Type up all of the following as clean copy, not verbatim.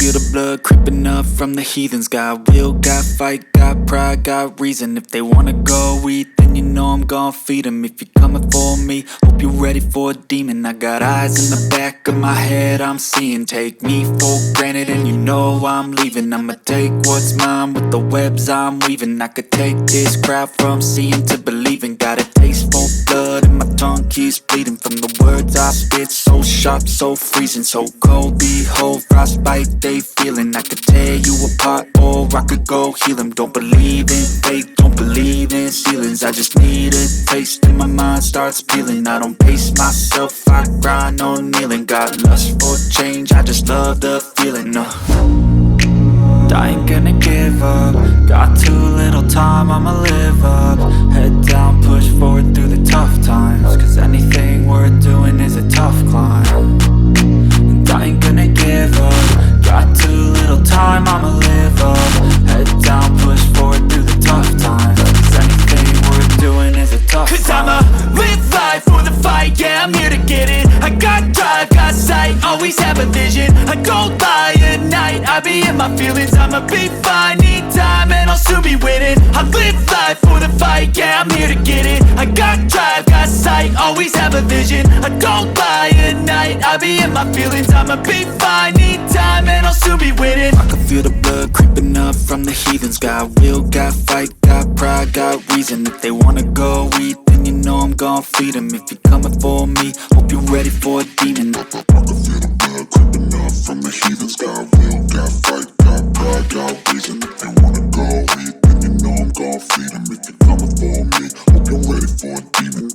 feel the blood creeping up from the heathens. Got will, got fight, got pride, got reason. If they wanna go eat, then you know I'm gon' feed them. If you're coming for me, hope you're ready for a demon. I got eyes in the back of my head, I'm seeing. Take me for granted and you know I'm leaving. I'ma take what's mine with the webs I'm weaving. I could take this crowd from seeing to believing. Got a taste for blood and my tongue keeps bleeding from the words I spit. So sharp, so freezing, so cold. Behold, frostbite they feeling. I could tear you apart or I could go heal them. Don't believe in fate, don't believe in ceilings. I just need a taste and my mind starts peeling. I don't pace myself, I grind on kneeling. Got lust for change, I just love the feeling. I ain't gonna give up. Got too little time, I'ma live up. Head down, push forward through the tough times. Cause anything worth doing is a tough climb. And I ain't gonna give up. Got too little time, I'ma live up. Head down, push forward through the tough times. Cause anything worth doing is a tough climb. Cause I'ma live life for the fight, yeah, I'm here to get it. I got drive, got sight, always have a vision. I don't lie at night, I be in my feelings. I'ma be fine, need time and I'll soon be winning. I live life for the fight, yeah, I'm here to get it. I got drive, got sight, always have a vision. I don't lie at night, I be in my feelings. I'ma be fine, need time and I'll soon be winning. I can feel the blood creeping up from the heathens. Got will, got fight, got pride, got reason. If they wanna go eat, then you know I'm gon' feed them. If you're coming for me, hope you're ready for a demon. I can feel the blood creeping up from the heathens. Got will, got fight, got pride, got reason. If they wanna go eat, then you know I'm gon' feed them. If you're coming for me, hope you're ready for a demon.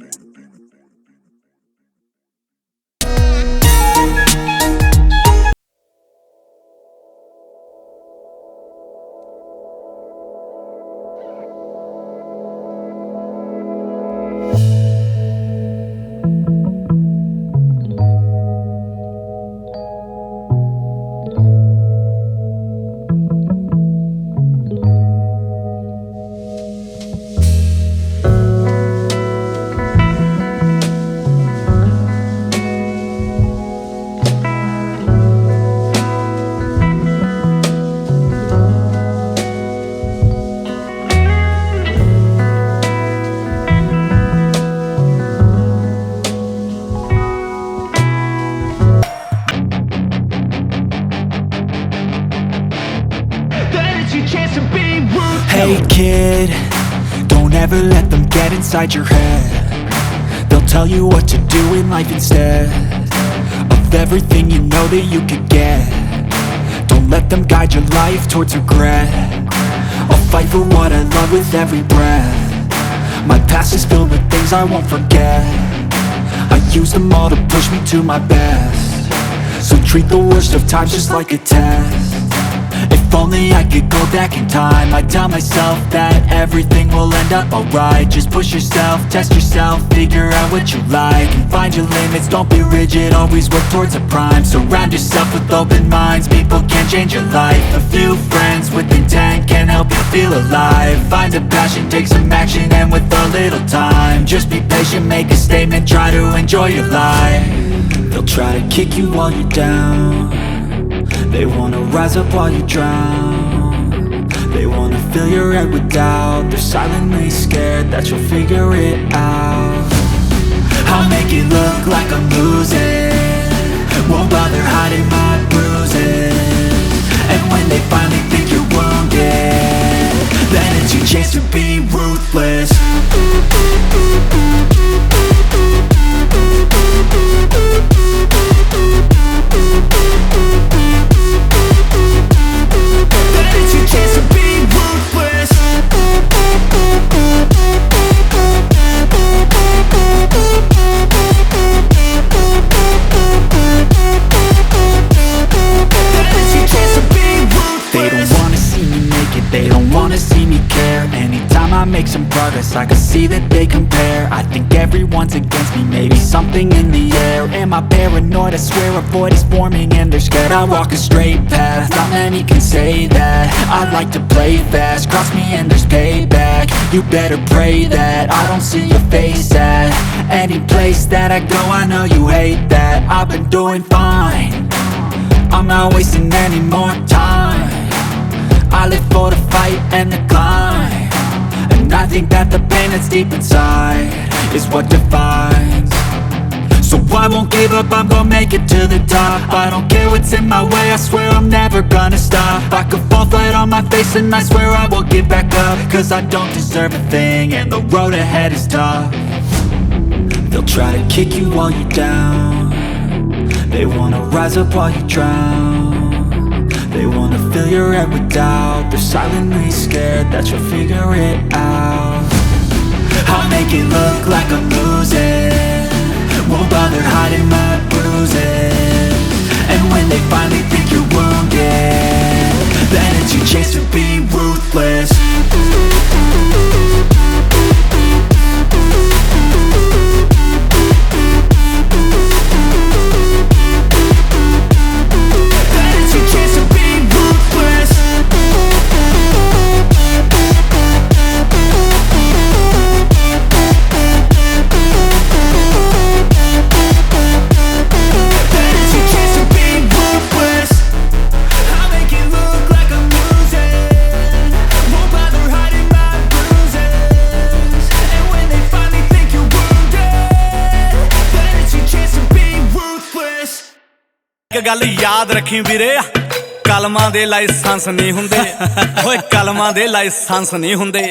Hey kid, don't ever let them get inside your head. They'll tell you what to do in life instead of everything you know that you could get. Don't let them guide your life towards regret. I'll fight for what I love with every breath. My past is filled with things I won't forget. I use them all to push me to my best. So treat the worst of times just like a test. If only I could go back in time, I'd tell myself that everything will end up alright. Just push yourself, test yourself, figure out what you like, and find your limits, don't be rigid, always work towards a prime. Surround yourself with open minds, people can change your life. A few friends with intent can help you feel alive. Find a passion, take some action, and with a little time, just be patient, make a statement, try to enjoy your life. They'll try to kick you while you're down. They wanna rise up while you drown. They wanna fill your head with doubt. They're silently scared that you'll figure it out. I'll make it look like I'm losing, won't bother hiding my bruises. And when they finally think you're wounded, then it's your chance to be ruthless. Make some progress, I can see that they compare. I think everyone's against me, maybe something in the air. Am I paranoid? I swear a void is forming and they're scared I walk a straight path. Not many can say that. I like to play fast, cross me and there's payback. You better pray that I don't see your face at any place that I go. I know you hate that. I've been doing fine, I'm not wasting any more time. I live for the fight and the climb, and I think that the pain that's deep inside is what defines. So I won't give up, I'm gonna make it to the top. I don't care what's in my way, I swear I'm never gonna stop. I could fall flat on my face and I swear I won't get back up, cause I don't deserve a thing and the road ahead is tough. They'll try to kick you while you're down, they wanna rise up while you drown. They wanna fill your head with doubt, they're silently scared that you'll figure it out. I'll make it look like I'm losing, won't bother hiding my bruises. And when they finally think you're wounded, then it's your chance to be ruthless. Then it's your chance to be ruthless. ਇੱਕ ਗੱਲ ਯਾਦ ਰੱਖੀ ਵੀਰੇ, ਕਲਮਾਂ ਦੇ licence ਨਹੀਂ ਹੁੰਦੇ ਓਏ, ਕਲਮਾਂ ਦੇ ਲਾਇਸੈਂਸ ਨਹੀਂ ਹੁੰਦੇ।